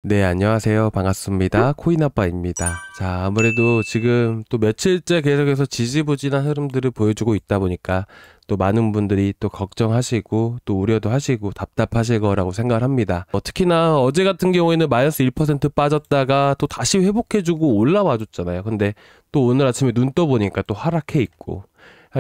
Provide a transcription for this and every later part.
네, 안녕하세요. 반갑습니다. 코인아빠입니다. 자, 아무래도 지금 또 며칠째 계속해서 지지부진한 흐름들을 보여주고 있다 보니까 또 많은 분들이 또 걱정하시고 또 우려도 하시고 답답하실 거라고 생각을 합니다. 특히나 어제 같은 경우에는 마이너스 1% 빠졌다가 또 다시 회복해주고 올라와 줬잖아요. 근데 또 오늘 아침에 눈 떠보니까 또 하락해 있고,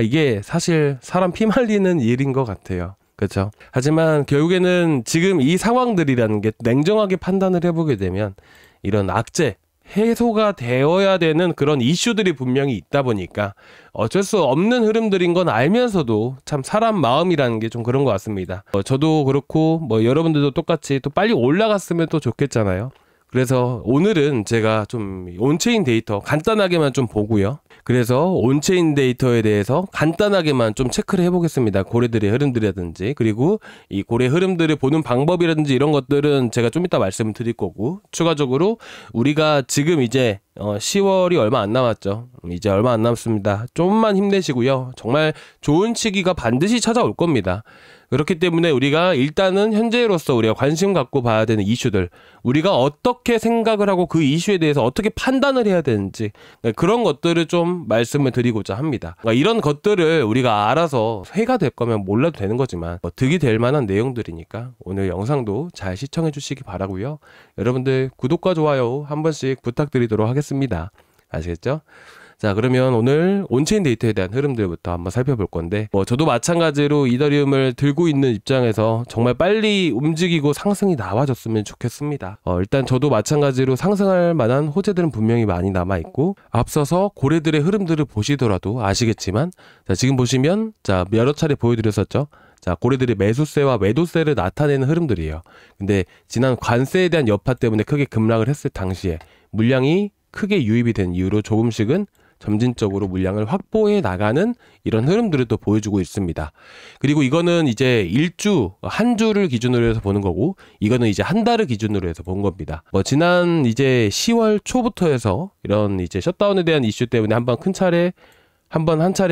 이게 사실 사람 피말리는 일인 것 같아요. 그렇죠. 하지만 결국에는 지금 이 상황들이라는 게 냉정하게 판단을 해보게 되면 이런 악재 해소가 되어야 되는 그런 이슈들이 분명히 있다 보니까 어쩔 수 없는 흐름들인 건 알면서도 참 사람 마음이라는 게 좀 그런 것 같습니다. 저도 그렇고 뭐 여러분들도 똑같이 또 빨리 올라갔으면 또 좋겠잖아요. 그래서 오늘은 제가 좀 온체인 데이터 간단하게만 좀 보고요. 그래서 온체인 데이터에 대해서 간단하게만 좀 체크를 해보겠습니다. 고래들의 흐름들이라든지, 그리고 이 고래 흐름들을 보는 방법이라든지 이런 것들은 제가 좀 이따 말씀을 드릴 거고, 추가적으로 우리가 지금 이제 10월이 얼마 안 남았죠. 이제 얼마 안 남았습니다. 좀만 힘내시고요. 정말 좋은 시기가 반드시 찾아올 겁니다. 그렇기 때문에 우리가 일단은 현재로서 우리가 관심 갖고 봐야 되는 이슈들, 우리가 어떻게 생각을 하고 그 이슈에 대해서 어떻게 판단을 해야 되는지, 그런 것들을 좀 말씀을 드리고자 합니다. 이런 것들을 우리가 알아서 해가 될 거면 몰라도 되는 거지만 득이 될 만한 내용들이니까 오늘 영상도 잘 시청해 주시기 바라고요. 여러분들 구독과 좋아요 한 번씩 부탁드리도록 하겠습니다. 아시겠죠? 자, 그러면 오늘 온체인 데이터에 대한 흐름들부터 한번 살펴볼 건데, 저도 마찬가지로 이더리움을 들고 있는 입장에서 정말 빨리 움직이고 상승이 나와줬으면 좋겠습니다. 일단 저도 마찬가지로 상승할 만한 호재들은 분명히 많이 남아있고, 앞서서 고래들의 흐름들을 보시더라도 아시겠지만, 자, 지금 보시면, 자, 여러 차례 보여드렸었죠. 자, 고래들이 매수세와 매도세를 나타내는 흐름들이에요. 근데 지난 관세에 대한 여파 때문에 크게 급락을 했을 당시에 물량이 크게 유입이 된 이후로 조금씩은 점진적으로 물량을 확보해 나가는 이런 흐름들을 또 보여주고 있습니다. 그리고 이거는 이제 한 주를 기준으로 해서 보는 거고, 이거는 이제 한 달을 기준으로 해서 본 겁니다. 지난 이제 10월 초부터 해서 이런 이제 셧다운에 대한 이슈 때문에 한 차례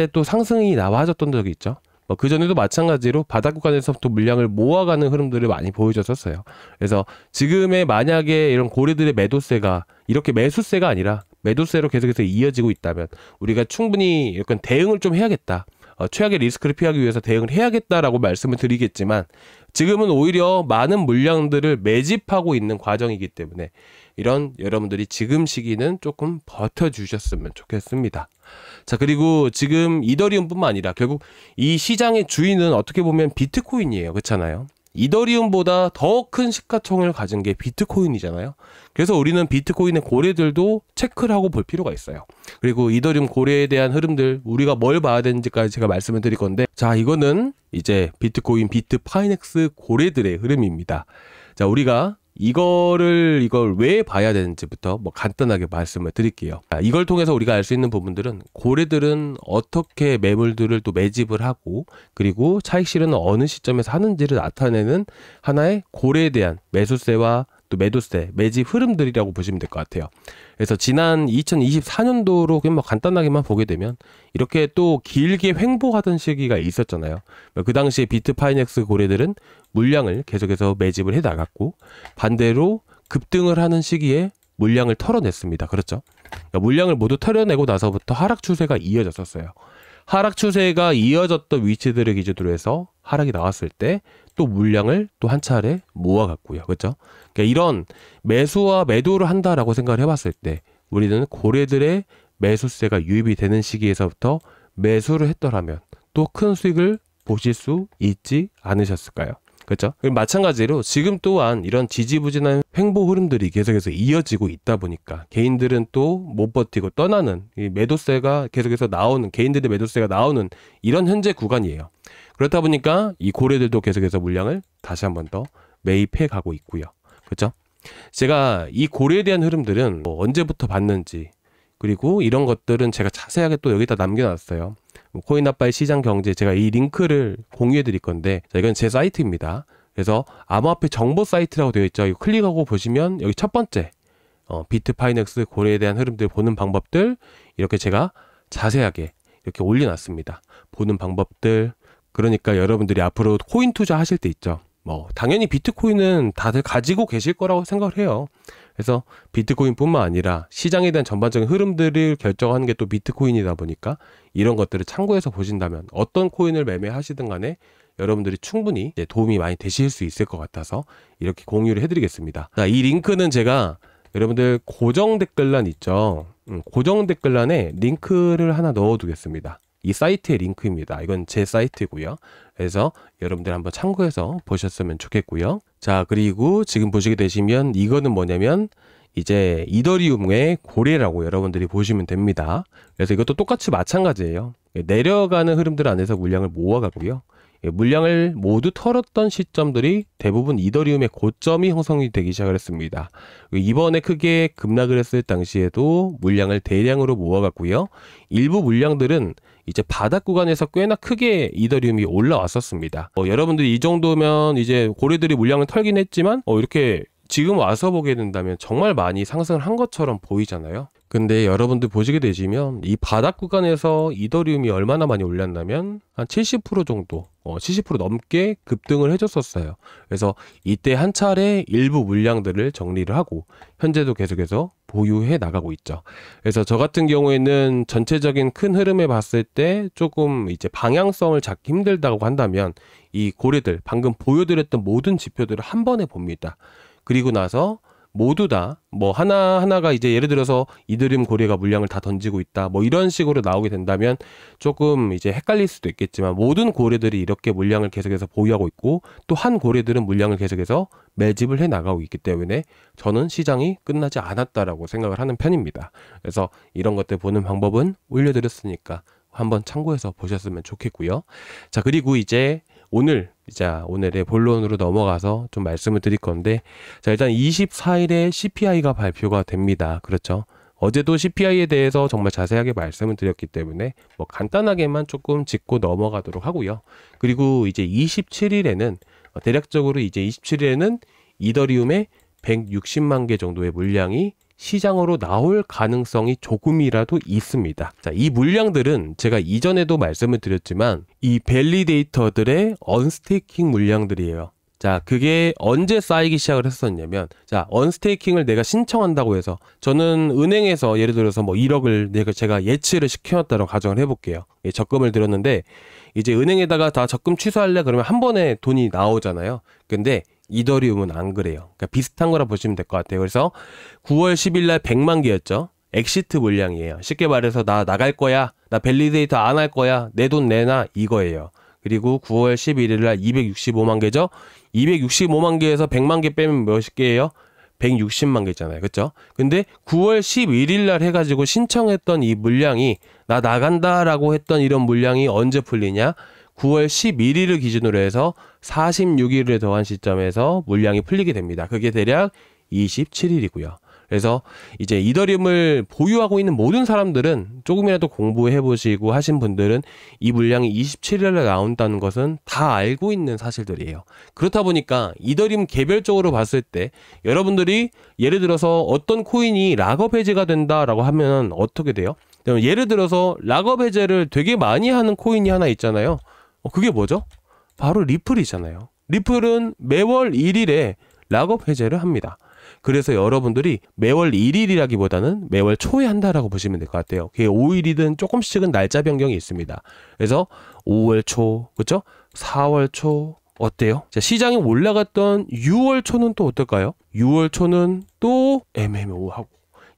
또 상승이 나와졌던 적이 있죠. 그전에도 마찬가지로 바닥 구간에서부터 물량을 모아가는 흐름들을 많이 보여줬었어요. 그래서 지금의 만약에 이런 고래들의 매도세가 이렇게 매수세가 아니라 매도세로 계속해서 이어지고 있다면 우리가 충분히 약간 대응을 좀 해야겠다. 최악의 리스크를 피하기 위해서 대응을 해야겠다라고 말씀을 드리겠지만, 지금은 오히려 많은 물량들을 매집하고 있는 과정이기 때문에 이런 여러분들이 지금 시기는 조금 버텨주셨으면 좋겠습니다. 자, 그리고 지금 이더리움뿐만 아니라 결국 이 시장의 주인은 어떻게 보면 비트코인이에요. 그렇잖아요. 이더리움보다 더 큰 시가총액을 가진 게 비트코인이잖아요. 그래서 우리는 비트코인의 고래들도 체크를 하고 볼 필요가 있어요. 그리고 이더리움 고래에 대한 흐름들, 우리가 뭘 봐야 되는지까지 제가 말씀을 드릴 건데, 자, 이거는 이제 비트코인, 비트파이넥스 고래들의 흐름입니다. 자, 우리가 이걸 왜 봐야 되는지부터 간단하게 말씀을 드릴게요. 이걸 통해서 우리가 알 수 있는 부분들은, 고래들은 어떻게 매물들을 또 매집을 하고, 그리고 차익 실현은 어느 시점에서 하는지를 나타내는 하나의 고래에 대한 매수세와 또 매도세, 매집 흐름들이라고 보시면 될 것 같아요. 그래서 지난 2024년도로 그냥 간단하게만 보게 되면 이렇게 또 길게 횡보하던 시기가 있었잖아요. 그 당시에 비트파이넥스 고래들은 물량을 계속해서 매집을 해 나갔고, 반대로 급등을 하는 시기에 물량을 털어냈습니다. 그렇죠? 그러니까 물량을 모두 털어내고 나서부터 하락 추세가 이어졌었어요. 하락 추세가 이어졌던 위치들을 기준으로 해서 하락이 나왔을 때 또 물량을 또 한 차례 모아갔고요. 그렇죠? 그러니까 이런 매수와 매도를 한다라고 생각을 해봤을 때 우리는 고래들의 매수세가 유입이 되는 시기에서부터 매수를 했더라면 또 큰 수익을 보실 수 있지 않으셨을까요? 그렇죠? 마찬가지로 지금 또한 이런 지지부진한 횡보 흐름들이 계속해서 이어지고 있다 보니까 개인들은 또 못 버티고 떠나는, 이 매도세가 계속해서 나오는, 개인들의 매도세가 나오는 이런 현재 구간이에요. 그렇다 보니까 이 고래들도 계속해서 물량을 다시 한 번 더 매입해 가고 있고요. 그렇죠? 제가 이 고래에 대한 흐름들은 언제부터 봤는지, 그리고 이런 것들은 제가 자세하게 또 여기다 남겨놨어요. 코인아빠의 시장 경제, 제가 이 링크를 공유해 드릴 건데, 자, 이건 제 사이트입니다. 그래서 암호화폐 정보 사이트라고 되어 있죠. 이거 클릭하고 보시면 여기 첫 번째 비트파이넥스 고래에 대한 흐름들 보는 방법들, 이렇게 제가 자세하게 이렇게 올려놨습니다. 보는 방법들. 그러니까 여러분들이 앞으로 코인 투자 하실 때 있죠. 뭐 당연히 비트코인은 다들 가지고 계실 거라고 생각을 해요. 그래서 비트코인뿐만 아니라 시장에 대한 전반적인 흐름들을 결정하는 게 또 비트코인이다 보니까 이런 것들을 참고해서 보신다면 어떤 코인을 매매하시든 간에 여러분들이 충분히 도움이 많이 되실 수 있을 것 같아서 이렇게 공유를 해드리겠습니다. 자, 이 링크는 제가 여러분들 고정 댓글란 있죠. 고정 댓글란에 링크를 하나 넣어두겠습니다. 이 사이트의 링크입니다. 이건 제 사이트고요. 그래서 여러분들 한번 참고해서 보셨으면 좋겠고요. 자, 그리고 지금 보시게 되시면 이거는 뭐냐면 이제 이더리움의 고래라고 여러분들이 보시면 됩니다. 그래서 이것도 똑같이 마찬가지예요. 내려가는 흐름들 안에서 물량을 모아가고요. 물량을 모두 털었던 시점들이 대부분 이더리움의 고점이 형성이 되기 시작을 했습니다. 이번에 크게 급락을 했을 당시에도 물량을 대량으로 모아갔고요. 일부 물량들은 이제 바닥 구간에서 꽤나 크게 이더리움이 올라왔었습니다. 여러분들이 이 정도면 이제 고래들이 물량을 털긴 했지만 이렇게 지금 와서 보게 된다면 정말 많이 상승을 한 것처럼 보이잖아요. 근데 여러분들 보시게 되시면 이 바닥 구간에서 이더리움이 얼마나 많이 올랐냐면 한 70% 정도 70% 넘게 급등을 해줬었어요. 그래서 이때 한 차례 일부 물량들을 정리를 하고 현재도 계속해서 보유해 나가고 있죠. 그래서 저 같은 경우에는 전체적인 큰 흐름에 봤을 때 조금 이제 방향성을 잡기 힘들다고 한다면 이 고래들 방금 보여드렸던 모든 지표들을 한 번에 봅니다. 그리고 나서 모두 다 뭐 하나하나가 이제 예를 들어서 이더리움 고래가 물량을 다 던지고 있다 뭐 이런 식으로 나오게 된다면 조금 이제 헷갈릴 수도 있겠지만 모든 고래들이 이렇게 물량을 계속해서 보유하고 있고 또 한 고래들은 물량을 계속해서 매집을 해 나가고 있기 때문에 저는 시장이 끝나지 않았다라고 생각을 하는 편입니다. 그래서 이런 것들 보는 방법은 올려드렸으니까 한번 참고해서 보셨으면 좋겠고요. 자, 그리고 이제 오늘의 본론으로 넘어가서 좀 말씀을 드릴 건데, 자, 일단 24일에 CPI가 발표가 됩니다. 그렇죠. 어제도 CPI에 대해서 정말 자세하게 말씀을 드렸기 때문에 뭐 간단하게만 조금 짚고 넘어가도록 하고요. 그리고 이제 27일에는 대략적으로 이제 27일에는 이더리움의 160만 개 정도의 물량이 시장으로 나올 가능성이 조금이라도 있습니다. 자, 이 물량들은 제가 이전에도 말씀을 드렸지만 이 밸리데이터들의 언스테이킹 물량들이에요. 자, 그게 언제 쌓이기 시작을 했었냐면, 자, 언스테이킹을 내가 신청한다고 해서 저는 은행에서 예를 들어서 뭐 1억을 제가 예치를 시켜놨다고 가정을 해볼게요. 예, 적금을 들었는데 이제 은행에다가 다 적금 취소할래 그러면 한 번에 돈이 나오잖아요. 근데 이더리움은 안 그래요. 그러니까 비슷한 거라 보시면 될 것 같아요. 그래서 9월 10일 날 100만 개였죠. 엑시트 물량이에요. 쉽게 말해서 나 나갈 거야. 나 밸리데이터 안 할 거야. 내 돈 내놔. 이거예요. 그리고 9월 11일 날 265만 개죠. 265만 개에서 100만 개 빼면 몇 개예요? 160만 개잖아요. 그렇죠? 근데 9월 11일 날 해가지고 신청했던 이 물량이 나 나간다라고 했던 이런 물량이 언제 풀리냐? 9월 11일을 기준으로 해서 46일을 더한 시점에서 물량이 풀리게 됩니다. 그게 대략 27일이고요. 그래서 이제 이더리움을 보유하고 있는 모든 사람들은 조금이라도 공부해 보시고 하신 분들은 이 물량이 27일에 나온다는 것은 다 알고 있는 사실들이에요. 그렇다 보니까 이더리움 개별적으로 봤을 때 여러분들이 예를 들어서 어떤 코인이 락업 해제가 된다라고 하면 어떻게 돼요? 예를 들어서 락업 해제를 되게 많이 하는 코인이 하나 있잖아요. 그게 뭐죠? 바로 리플이잖아요. 리플은 매월 1일에 락업 해제를 합니다. 그래서 여러분들이 매월 1일이라기보다는 매월 초에 한다라고 보시면 될 것 같아요. 그게 5일이든 조금씩은 날짜 변경이 있습니다. 그래서 5월 초, 그렇죠? 4월 초 어때요? 자, 시장이 올라갔던 6월 초는 또 어떨까요? 6월 초는 또 애매모호하고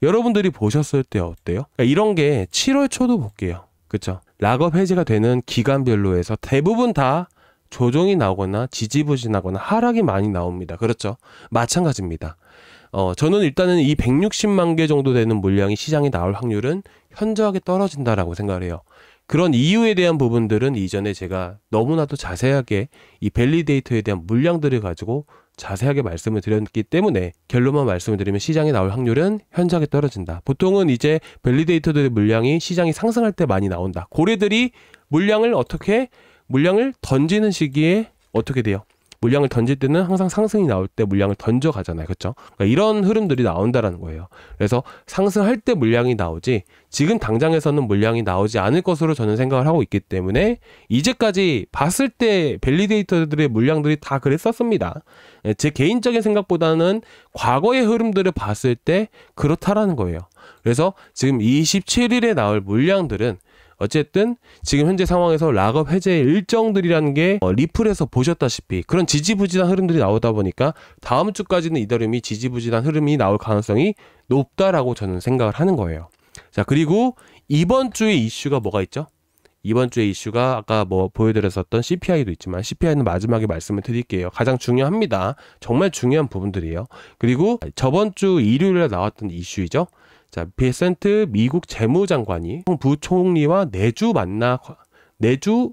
여러분들이 보셨을 때 어때요? 그러니까 이런 게 7월 초도 볼게요. 그렇죠? 락업 해제가 되는 기간별로 해서 대부분 다 조정이 나오거나 지지부진하거나 하락이 많이 나옵니다. 그렇죠? 마찬가지입니다. 저는 일단은 이 160만 개 정도 되는 물량이 시장에 나올 확률은 현저하게 떨어진다라고 생각을 해요. 그런 이유에 대한 부분들은 이전에 제가 너무나도 자세하게 이 밸리데이터에 대한 물량들을 가지고 자세하게 말씀을 드렸기 때문에 결론만 말씀을 드리면 시장에 나올 확률은 현저하게 떨어진다. 보통은 이제 밸리데이터들의 물량이 시장이 상승할 때 많이 나온다. 고래들이 물량을 던지는 시기에 어떻게 돼요? 물량을 던질 때는 항상 상승이 나올 때 물량을 던져 가잖아요. 그렇죠? 그러니까 이런 흐름들이 나온다라는 거예요. 그래서 상승할 때 물량이 나오지 지금 당장에서는 물량이 나오지 않을 것으로 저는 생각을 하고 있기 때문에 이제까지 봤을 때 밸리데이터들의 물량들이 다 그랬었습니다. 제 개인적인 생각보다는 과거의 흐름들을 봤을 때 그렇다라는 거예요. 그래서 지금 27일에 나올 물량들은 어쨌든 지금 현재 상황에서 락업 해제 일정들이라는 게 리플에서 보셨다시피 그런 지지부진한 흐름들이 나오다 보니까 다음 주까지는 이더리움이 지지부진한 흐름이 나올 가능성이 높다라고 저는 생각을 하는 거예요. 자, 그리고 이번 주에 이슈가 뭐가 있죠? 이번 주에 이슈가 아까 뭐 보여드렸었던 CPI도 있지만 CPI는 마지막에 말씀을 드릴게요. 가장 중요합니다. 정말 중요한 부분들이에요. 그리고 저번 주 일요일에 나왔던 이슈이죠. 자, 베센트 미국 재무장관이 부총리와 내주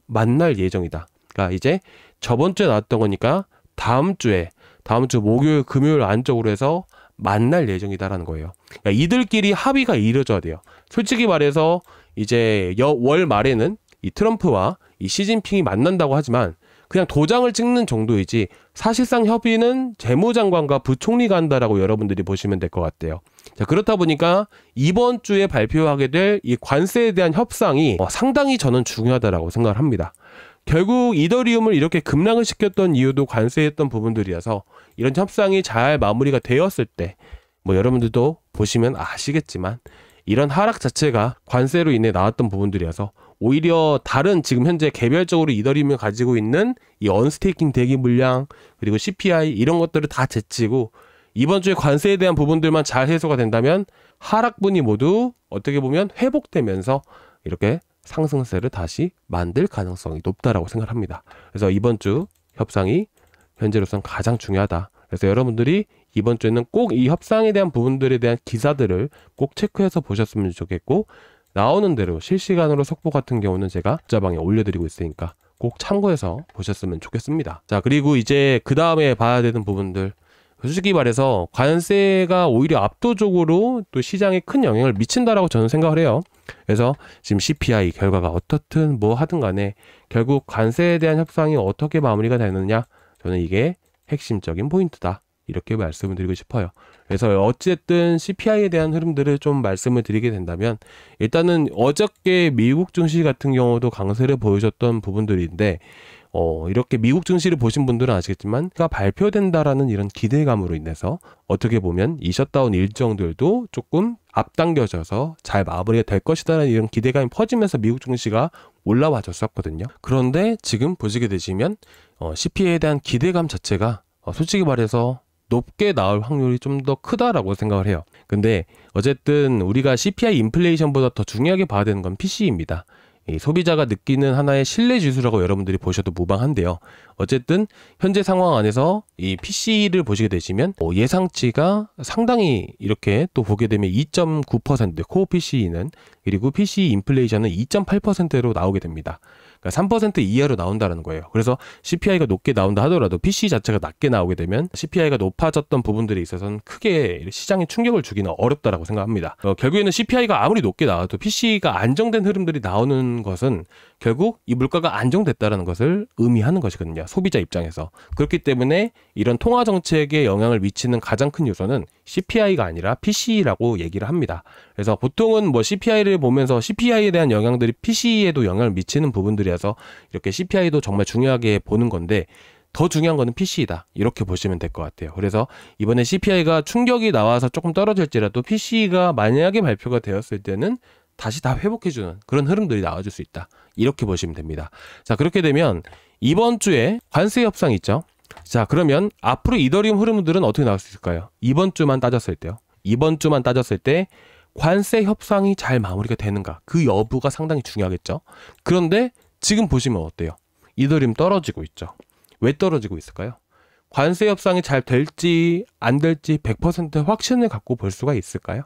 만날 예정이다. 그러니까 이제 저번 주에 나왔던 거니까 다음 주 목요일 금요일 안쪽으로 해서 만날 예정이다라는 거예요. 그러니까 이들끼리 합의가 이루어져야 돼요. 솔직히 말해서 이제 월 말에는 이 트럼프와 이 시진핑이 만난다고 하지만 그냥 도장을 찍는 정도이지 사실상 협의는 재무장관과 부총리가 한다라고 여러분들이 보시면 될 것 같아요. 자, 그렇다 보니까 이번 주에 발표하게 될 이 관세에 대한 협상이 상당히 저는 중요하다라고 생각을 합니다. 결국 이더리움을 이렇게 급락을 시켰던 이유도 관세였던 부분들이어서 이런 협상이 잘 마무리가 되었을 때 뭐 여러분들도 보시면 아시겠지만 이런 하락 자체가 관세로 인해 나왔던 부분들이어서 오히려 다른 지금 현재 개별적으로 이더리움이 가지고 있는 이 언스테이킹 대기 물량 그리고 CPI 이런 것들을 다 제치고 이번 주에 관세에 대한 부분들만 잘 해소가 된다면 하락분이 모두 어떻게 보면 회복되면서 이렇게 상승세를 다시 만들 가능성이 높다라고 생각합니다. 그래서 이번 주 협상이 현재로선 가장 중요하다. 그래서 여러분들이 이번 주에는 꼭 이 협상에 대한 부분들에 대한 기사들을 꼭 체크해서 보셨으면 좋겠고 나오는 대로 실시간으로 속보 같은 경우는 제가 문자방에 올려드리고 있으니까 꼭 참고해서 보셨으면 좋겠습니다. 자, 그리고 이제 그 다음에 봐야 되는 부분들 솔직히 말해서 관세가 오히려 압도적으로 또 시장에 큰 영향을 미친다라고 저는 생각을 해요. 그래서 지금 CPI 결과가 어떻든 뭐 하든 간에 결국 관세에 대한 협상이 어떻게 마무리가 되느냐 저는 이게 핵심적인 포인트다. 이렇게 말씀을 드리고 싶어요. 그래서 어쨌든 CPI에 대한 흐름들을 좀 말씀을 드리게 된다면 일단은 어저께 미국 증시 같은 경우도 강세를 보여줬던 부분들인데 이렇게 미국 증시를 보신 분들은 아시겠지만 발표된다라는 이런 기대감으로 인해서 어떻게 보면 이 셧다운 일정들도 조금 앞당겨져서 잘 마무리가 될 것이다라는 이런 기대감이 퍼지면서 미국 증시가 올라와 줬었거든요. 그런데 지금 보시게 되시면 CPI에 대한 기대감 자체가 솔직히 말해서 높게 나올 확률이 좀 더 크다라고 생각을 해요. 근데 어쨌든 우리가 CPI 인플레이션보다 더 중요하게 봐야 되는 건 PCE입니다. 이 소비자가 느끼는 하나의 신뢰 지수라고 여러분들이 보셔도 무방한데요. 어쨌든 현재 상황 안에서 이 PCE를 보시게 되시면 예상치가 상당히 이렇게 또 보게 되면 2.9% 코어 PCE는 그리고 PCE 인플레이션은 2.8%로 나오게 됩니다. 그러니까 3% 이하로 나온다는 거예요. 그래서 CPI가 높게 나온다 하더라도 PCE 자체가 낮게 나오게 되면 CPI가 높아졌던 부분들에 있어서는 크게 시장에 충격을 주기는 어렵다라고 생각합니다. 결국에는 CPI가 아무리 높게 나와도 PCE가 안정된 흐름들이 나오는 것은 결국 이 물가가 안정됐다는 것을 의미하는 것이거든요. 소비자 입장에서. 그렇기 때문에 이런 통화 정책에 영향을 미치는 가장 큰 요소는 CPI가 아니라 PCE라고 얘기를 합니다. 그래서 보통은 뭐 CPI를 보면서 CPI에 대한 영향들이 PCE에도 영향을 미치는 부분들이어서 이렇게 CPI도 정말 중요하게 보는 건데 더 중요한 거는 PCE다. 이렇게 보시면 될 것 같아요. 그래서 이번에 CPI가 충격이 나와서 조금 떨어질지라도 PCE가 만약에 발표가 되었을 때는 다시 다 회복해주는 그런 흐름들이 나와줄 수 있다. 이렇게 보시면 됩니다. 자, 그렇게 되면 이번 주에 관세 협상 있죠. 자, 그러면 앞으로 이더리움 흐름들은 어떻게 나올 수 있을까요? 이번 주만 따졌을 때요. 이번 주만 따졌을 때 관세 협상이 잘 마무리가 되는가? 그 여부가 상당히 중요하겠죠. 그런데 지금 보시면 어때요? 이더리움 떨어지고 있죠. 왜 떨어지고 있을까요? 관세 협상이 잘 될지 안 될지 100% 확신을 갖고 볼 수가 있을까요?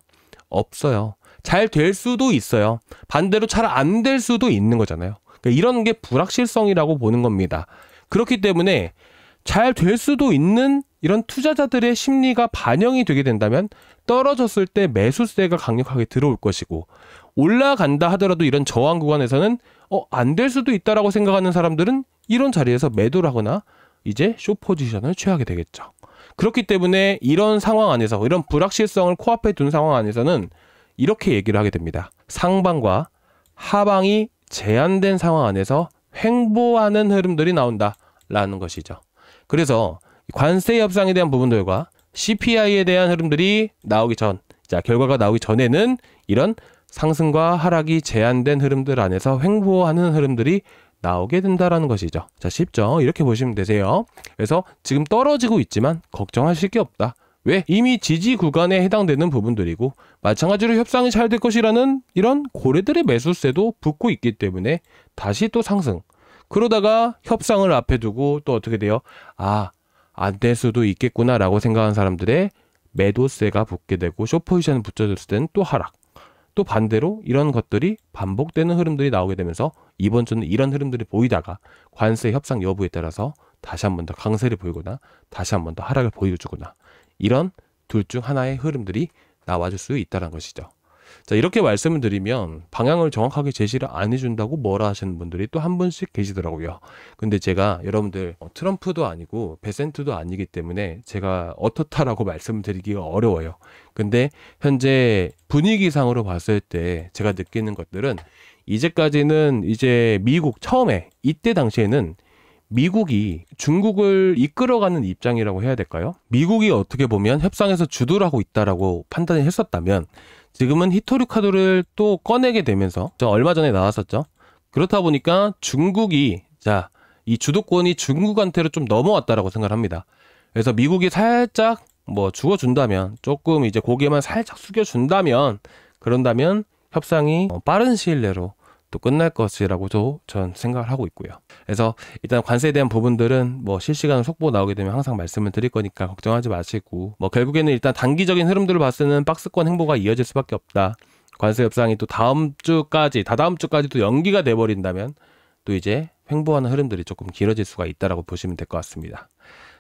없어요. 잘 될 수도 있어요. 반대로 잘 안 될 수도 있는 거잖아요. 그러니까 이런 게 불확실성이라고 보는 겁니다. 그렇기 때문에 잘 될 수도 있는 이런 투자자들의 심리가 반영이 되게 된다면 떨어졌을 때 매수세가 강력하게 들어올 것이고 올라간다 하더라도 이런 저항 구간에서는 안 될 수도 있다라고 생각하는 사람들은 이런 자리에서 매도를 하거나 이제 숏 포지션을 취하게 되겠죠. 그렇기 때문에 이런 상황 안에서, 이런 불확실성을 코앞에 둔 상황 안에서는 이렇게 얘기를 하게 됩니다. 상방과 하방이 제한된 상황 안에서 횡보하는 흐름들이 나온다라는 것이죠. 그래서 관세 협상에 대한 부분들과 CPI에 대한 흐름들이 나오기 전, 자, 결과가 나오기 전에는 이런 상승과 하락이 제한된 흐름들 안에서 횡보하는 흐름들이 나오게 된다라는 것이죠. 자, 쉽죠? 이렇게 보시면 되세요. 그래서 지금 떨어지고 있지만 걱정하실 게 없다. 왜? 이미 지지 구간에 해당되는 부분들이고 마찬가지로 협상이 잘 될 것이라는 이런 고래들의 매수세도 붙고 있기 때문에 다시 또 상승. 그러다가 협상을 앞에 두고 또 어떻게 돼요? 아, 안 될 수도 있겠구나 라고 생각한 사람들의 매도세가 붙게 되고 숏포지션을 붙여줬을 때는 또 하락. 또 반대로 이런 것들이 반복되는 흐름들이 나오게 되면서 이번 주는 이런 흐름들이 보이다가 관세 협상 여부에 따라서 다시 한 번 더 강세를 보이거나 다시 한 번 더 하락을 보여주거나 이런 둘 중 하나의 흐름들이 나와줄 수 있다는 것이죠. 자, 이렇게 말씀을 드리면 방향을 정확하게 제시를 안 해준다고 뭐라 하시는 분들이 또 한 분씩 계시더라고요. 근데 제가 여러분들 트럼프도 아니고 베센트도 아니기 때문에 제가 어떻다라고 말씀을 드리기가 어려워요. 근데 현재 분위기상으로 봤을 때 제가 느끼는 것들은 이제까지는 이제 미국 처음에 이때 당시에는 미국이 중국을 이끌어가는 입장이라고 해야 될까요? 미국이 어떻게 보면 협상에서 주도를 하고 있다라고 판단을 했었다면 지금은 히토리 카드를 또 꺼내게 되면서 얼마 전에 나왔었죠. 그렇다 보니까 중국이 이 주도권이 중국한테로 좀 넘어왔다라고 생각을 합니다. 그래서 미국이 살짝 뭐 죽어준다면 조금 이제 고개만 살짝 숙여준다면 그런다면 협상이 빠른 시일 내로 또 끝날 것이라고도 전 생각을 하고 있고요. 그래서 일단 관세에 대한 부분들은 뭐 실시간 속보 나오게 되면 항상 말씀을 드릴 거니까 걱정하지 마시고 뭐 결국에는 일단 단기적인 흐름들을 봤을 때는 박스권 행보가 이어질 수밖에 없다. 관세 협상이 또 다다음 주까지 또 연기가 돼버린다면 또 이제 횡보하는 흐름들이 조금 길어질 수가 있다라고 보시면 될 것 같습니다.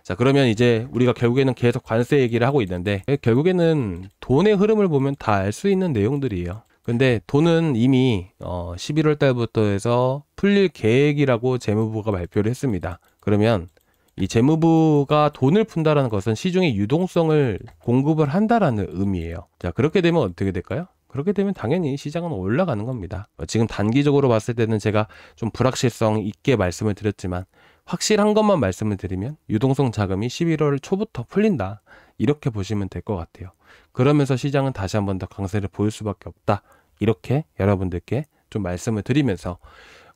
자, 그러면 이제 우리가 결국에는 계속 관세 얘기를 하고 있는데 결국에는 돈의 흐름을 보면 다 알 수 있는 내용들이에요. 근데 돈은 이미 11월 달부터 해서 풀릴 계획이라고 재무부가 발표를 했습니다. 그러면 이 재무부가 돈을 푼다라는 것은 시중에 유동성을 공급을 한다라는 의미예요. 자, 그렇게 되면 어떻게 될까요? 그렇게 되면 당연히 시장은 올라가는 겁니다. 지금 단기적으로 봤을 때는 제가 좀 불확실성 있게 말씀을 드렸지만 확실한 것만 말씀을 드리면 유동성 자금이 11월 초부터 풀린다. 이렇게 보시면 될 것 같아요. 그러면서 시장은 다시 한 번 더 강세를 보일 수밖에 없다. 이렇게 여러분들께 좀 말씀을 드리면서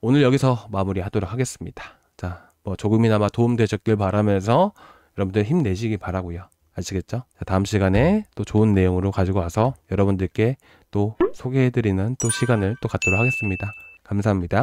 오늘 여기서 마무리하도록 하겠습니다. 자, 뭐 조금이나마 도움되셨길 바라면서 여러분들 힘내시기 바라고요. 아시겠죠? 자, 다음 시간에 또 좋은 내용으로 가지고 와서 여러분들께 또 소개해드리는 또 시간을 또 갖도록 하겠습니다. 감사합니다.